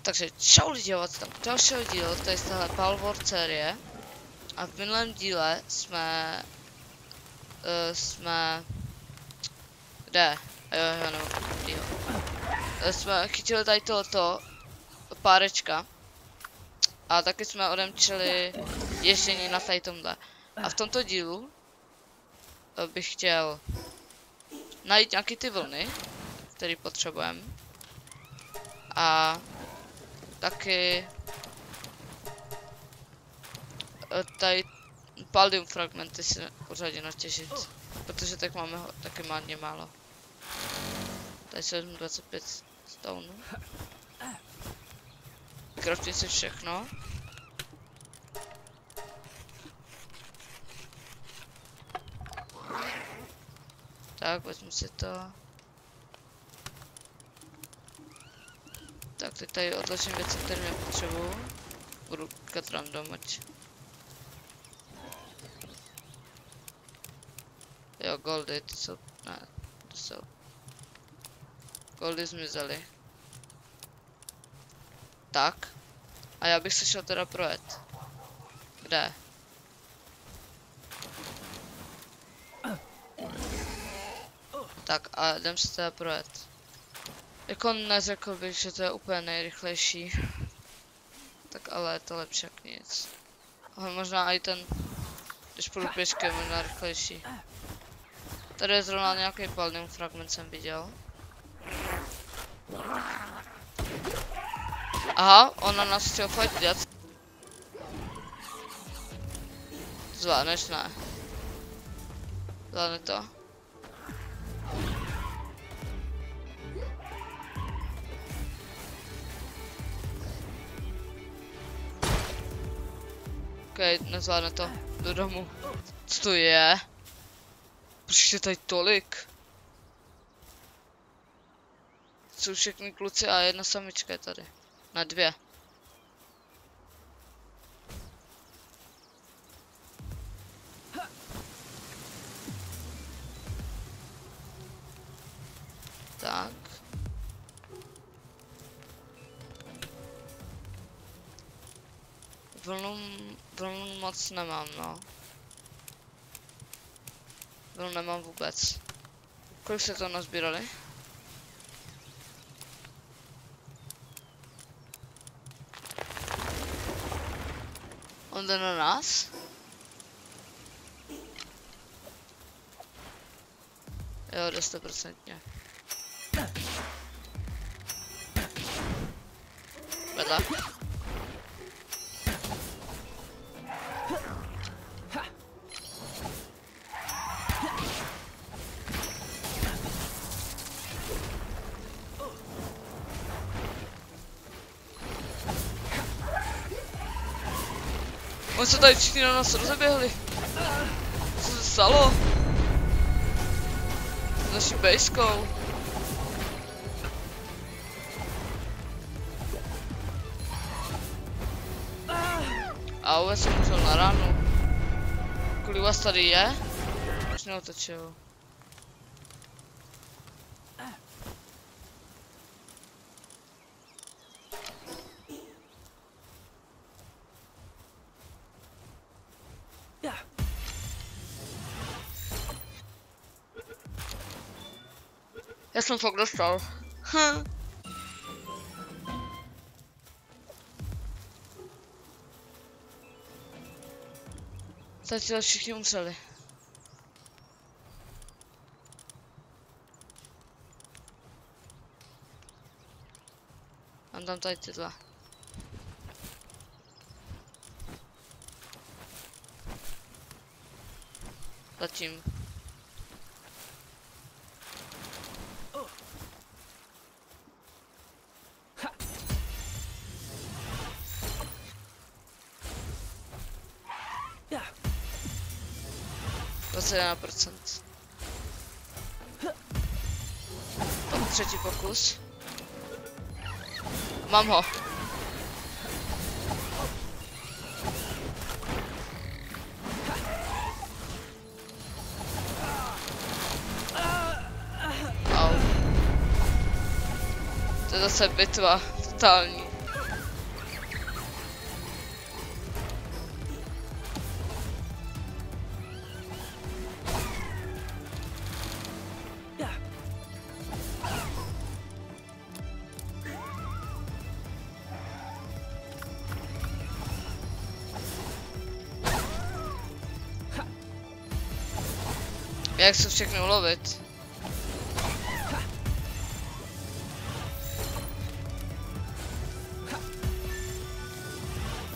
Takže čau lidi, tam dalšího dílu, to je z téhle Palworld série. A v minulém díle jsme... Kde? Jo, nebo jo. Jsme chytili tady tohoto párečka. A taky jsme odemčili ježdění na tady tomhle. A v tomto dílu bych chtěl najít nějaký ty vlny, které potřebujeme. A taky tady palladium fragmenty si pořádně natěžit, protože tak máme ho taky málo málo. Tady se vezmu 25 stoneů. Kraftím si všechno. Tak, vezmu si to. Tak teď tady odložím věci, které nepotřebuju. Budu kat random, ať. Jo, goldy, ty jsou, ne, to jsou. Goldy zmizely. Tak. A já bych se šel teda projet. Kde? Tak a jdem se teda projet. Jako neřekl bych, že to je úplně nejrychlejší. Tak ale je to lepší jak nic. Ale možná i ten, když půjdu pěšky, je možná rychlejší. Tady je zrovna nějaký palladium fragment, jsem viděl. Aha, ona nás chtěl fakt dělat. Zvládneš? Ne. Zvládne to? Okej, nezvládne to. Jdu domů. Co to je? Proč je tady tolik? Jsou všichni kluci a jedna samička je tady. Na dvě. Tak. Vlnu moc nemám, no. Vlnu nemám vůbec. Kolik se to nazbírali? On jde na nás? Jo, 100%. Vedle. Oni se tady všichni na nás rozeběhli. Co se stalo? S naší bejskou. Au, já jsem umřel na ránu. Kolik vás tady je? Už neotočil. Já jsem fakt dostal. Teď si všichni umřeli. Mám tam tady tyhle. Zatím. Na procent. Třetí pokus. Mám ho. Au. To je zase bitva totální. Jak se všechno ulovit?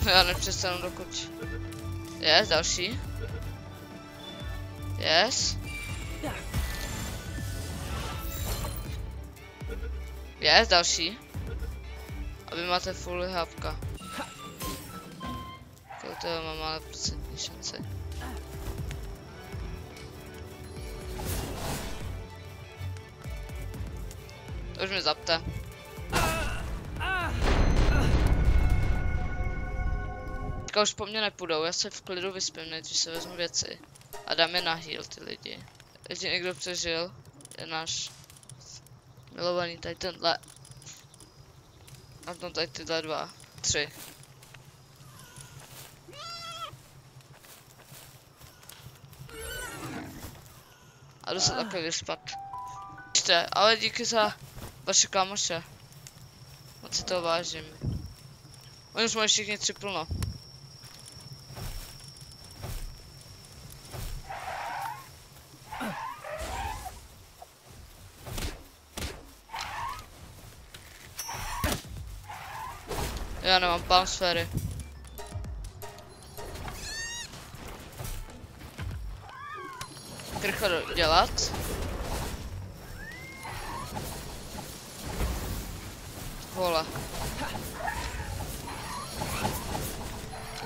Já nepřestanu dokud. Yes, další. Yes. Yes, další. A vy máte full hávka. To mám ale procentní šance. To už mi zapte. Teďka už po mně nepůjdou, já se v klidu vyspím, než se vezmu věci. A dám je na heal ty lidi. Jestli někdo přežil, je náš milovaný tady tenhle. A tam tady tyhle 2, 3. A jdu se také vyspat. Ale díky za vaše kámoše. Moc si toho vážím. Oni už mají všichni 3 plno. Já nemám palm sféry. Rychle dělat. Vole.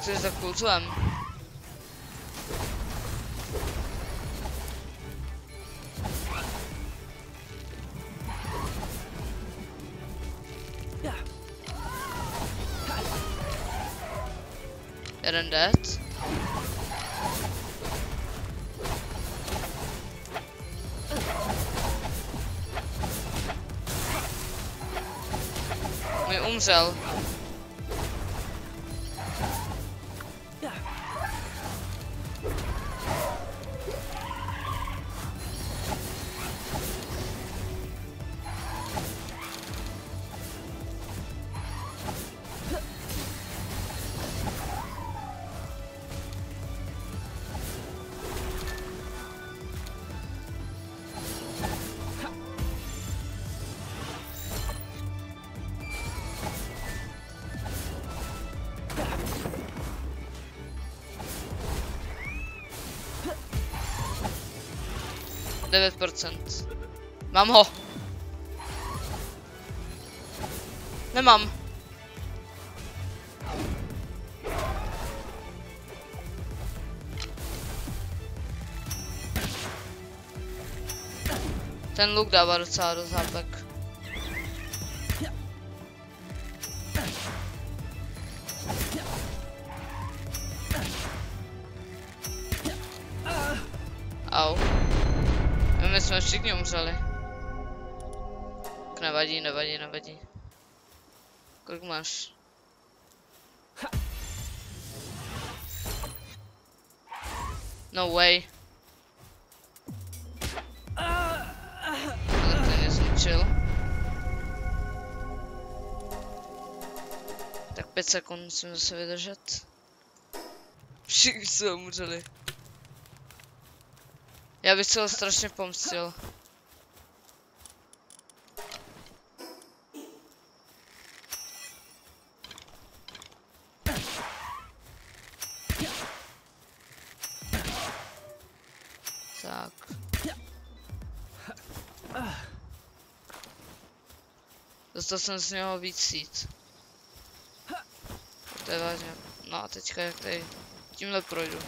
Co je za kultuem? Jeden dead. Můj umřel. %. Mám ho. Nemám. Ten luk dává docela dost hápek. Au. My jsme všichni umřeli. Nevadí, nevadí, nevadí. Kolik máš? No way. Ale ten je zničil. Tak 5 sekund musím zase vydržet. Všichni se umřeli. Já bych se ho strašně pomstil. Tak. Dostal jsem z něho víc sít. To je vážně. No a teďka jak tady tímhle projdu.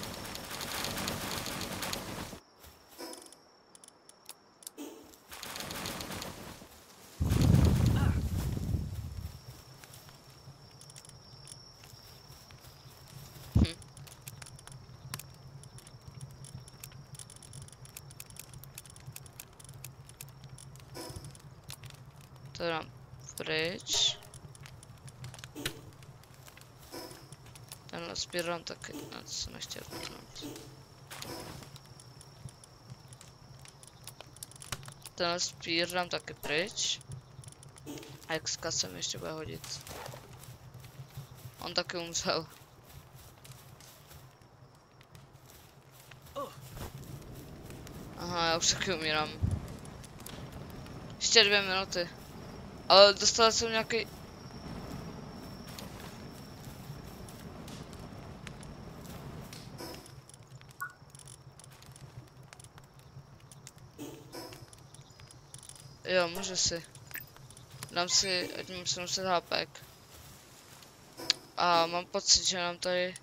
To dám pryč. Tenhle speedrun taky, no to jsem nechtěl vypnout. Tenhle speedrun taky pryč. A XK se mi ještě bude hodit. On taky umřel. Aha. Aha, já už taky umírám. Ještě 2 minuty. Ale dostal jsem nějaký... Jo, můžu si. Dám si, ať mám 700 HPek. A mám pocit, že nám tady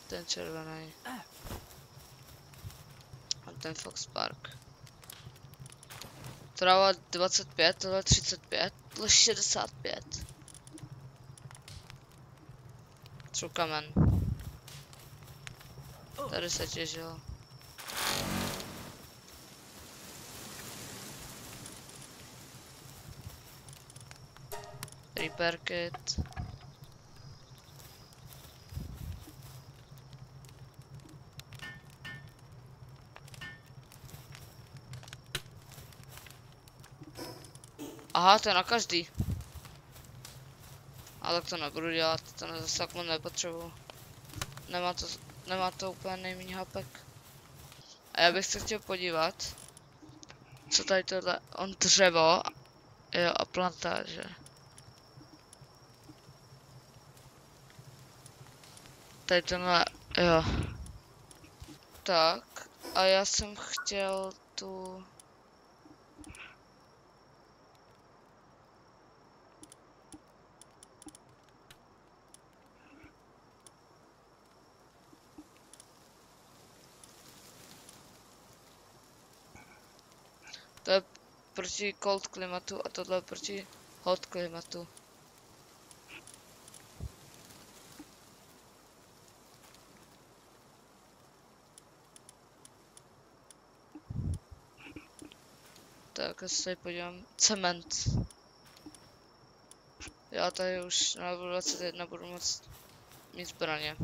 ten červený. A ten Fox Park. Tráva 25, tohle 35, tohle 65. Třu kamen. Tady se těžilo. Repair kit. Aha, to je na každý. Ale tak to nebudu dělat, to zase tak moc nepotřebuji. Nemá to úplně nejméně hapek. A já bych se chtěl podívat, co tady tohle, on dřevo, jo, a plantáže. Tady tenhle, jo. Tak, a já jsem chtěl tu... To je proti cold klimatu a tohle je proti hot klimatu. Tak, já se tady podívám. Cement. Já tady už na level 21 budu moc mít zbraně.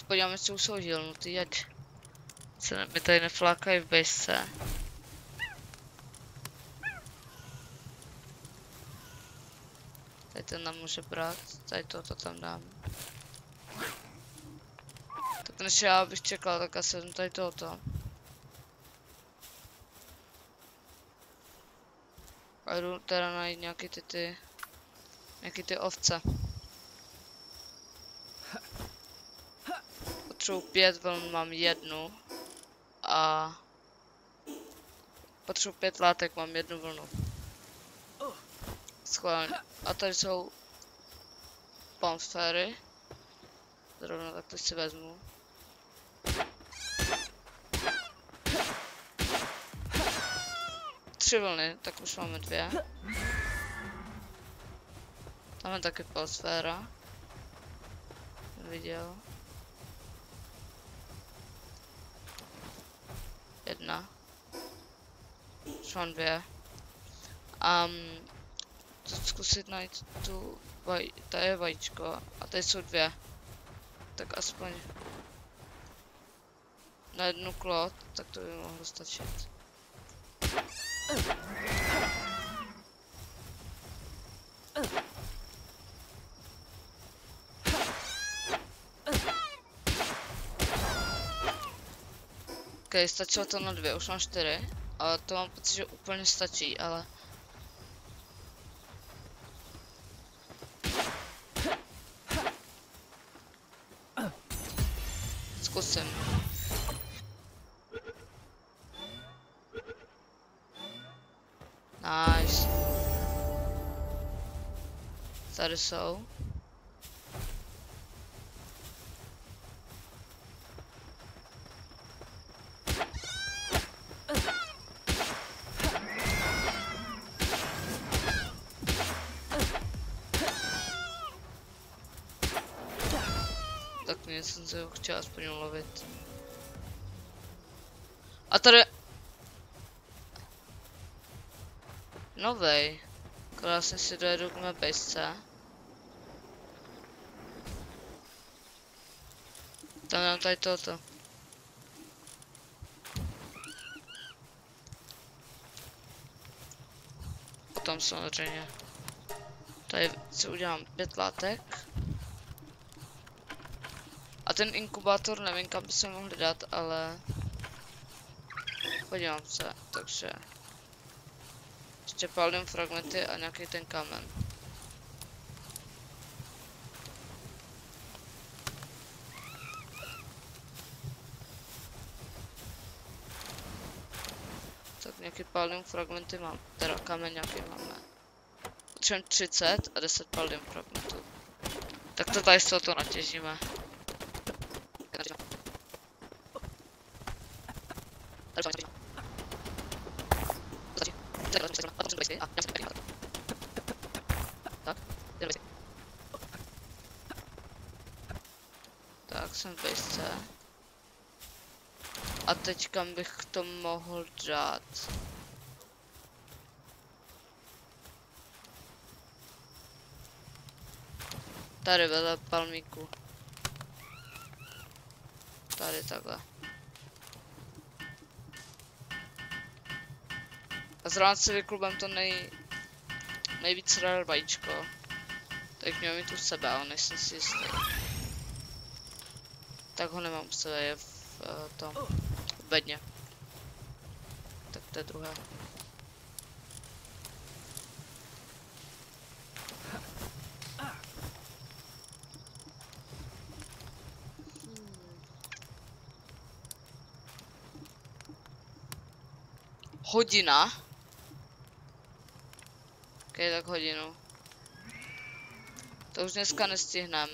Podíváme, jestli už jsou žilnutý, ať se mi tady neflákají v bejsce. Tady ten nám může brát, tady to tam dám. Tak než já bych čekal, tak asi jsem tady tohoto. A jdu teda najít nějaký ty ovce. Potřebuji 5 vln, mám 1. A potřebuji 5 látek, mám 1 vlnu. Schválně. A tady jsou palmsféry. Zrovna tak to si vezmu. Tři vlny, tak už máme 2. Tam je taky palmsféra. Viděl. 1. Už mám 2. Zkusit najít tu tady je vajíčko a tady jsou 2. Tak aspoň na 1 klot, tak to by mohlo stačit. Ok, stačilo to na 2, už mám 4, ale to mám pocit, že úplně stačí, ale... Zkusím. Nice. Tady jsou. Tak mě jsem se ho chtěl aspoň ulovit. A tady... Novej. Krásně si dojedu k mé bejsce. Tam mám tady toto. Potom samozřejmě. Tady si udělám 5 látek. ten inkubátor nevím, kam by se mohli dát, ale podívám se, takže ještě palím fragmenty a nějaký ten kámen. Tak nějaký palím fragmenty mám, teda kámen nějaký máme. Potřebujeme 30 a 10 palím fragmentů. Tak to tady z tohoto natěžíme. Tak jsem v bejsce. A teď kam bych to mohl dát? Tady vedle palmíku. Tady takhle. A zrovna si vyklubem to nejvíc rare vajíčko. Tak měl mít u sebe, ale nejsem si jistý. Tak ho nemám u sebe, je v tom bedně. Tak to je druhé. Hodina. Ok, tak hodinu. To už dneska nestihnem.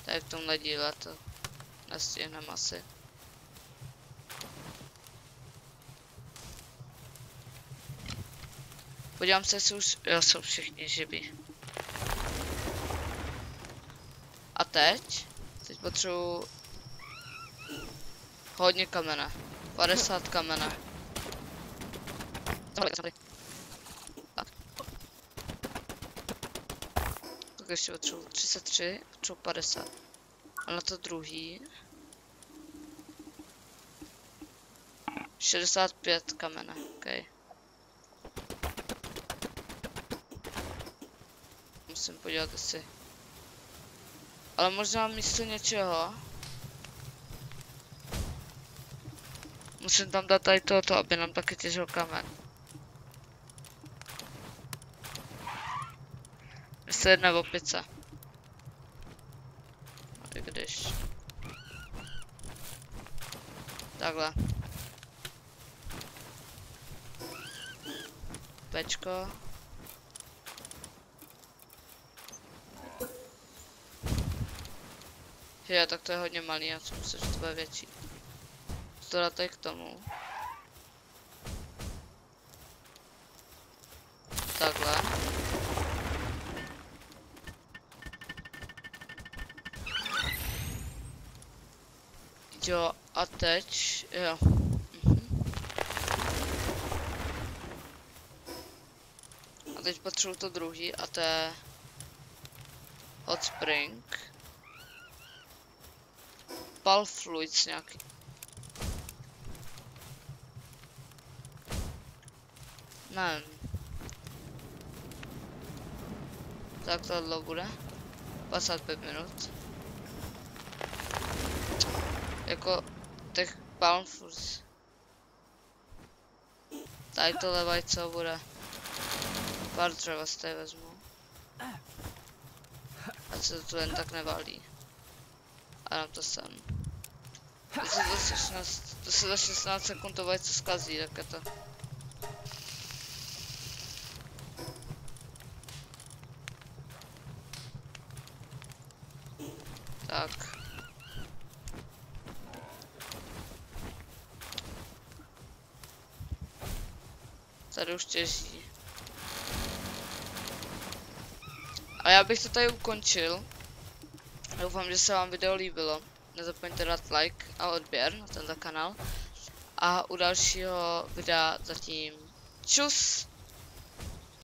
Tady v tomhle díle to nestihnem asi. Podívám se, jestli už jsou všichni živí. A teď? Teď potřebuji hodně kamene. 50 kamene. Tak ještě potřebuji 33, potřebuji 50. A na to druhý. 65 kamene, ok. Musím podívat, jestli. Ale možná místo něčeho. Musím tam dát tady tohoto, aby nám taky těžil kamen. Jestli jedné opice. I když. Takhle. Pečko. Jo, tak to je hodně malý, já si myslím, že to bude větší. To dá tady k tomu. Takhle. Jo, a teď, jo. A teď potřebuji to druhý, a to je Hot Spring. Pal Fluids nějaký. Nevím. Tak tohle bude 25 minut. Jako těch Palm Fruits. Tady tohle vajce bude. Pár dřeva si tady vezmu. Ať se to tu jen tak nevalí. A nám to sem. To se za 16 sekund to vajce zkazí, tak je to. Tak. Tady už těží. A já bych to tady ukončil. Doufám, že se vám video líbilo. Nezapomeňte dát like a odběr na tento kanál. A u dalšího videa zatím čus!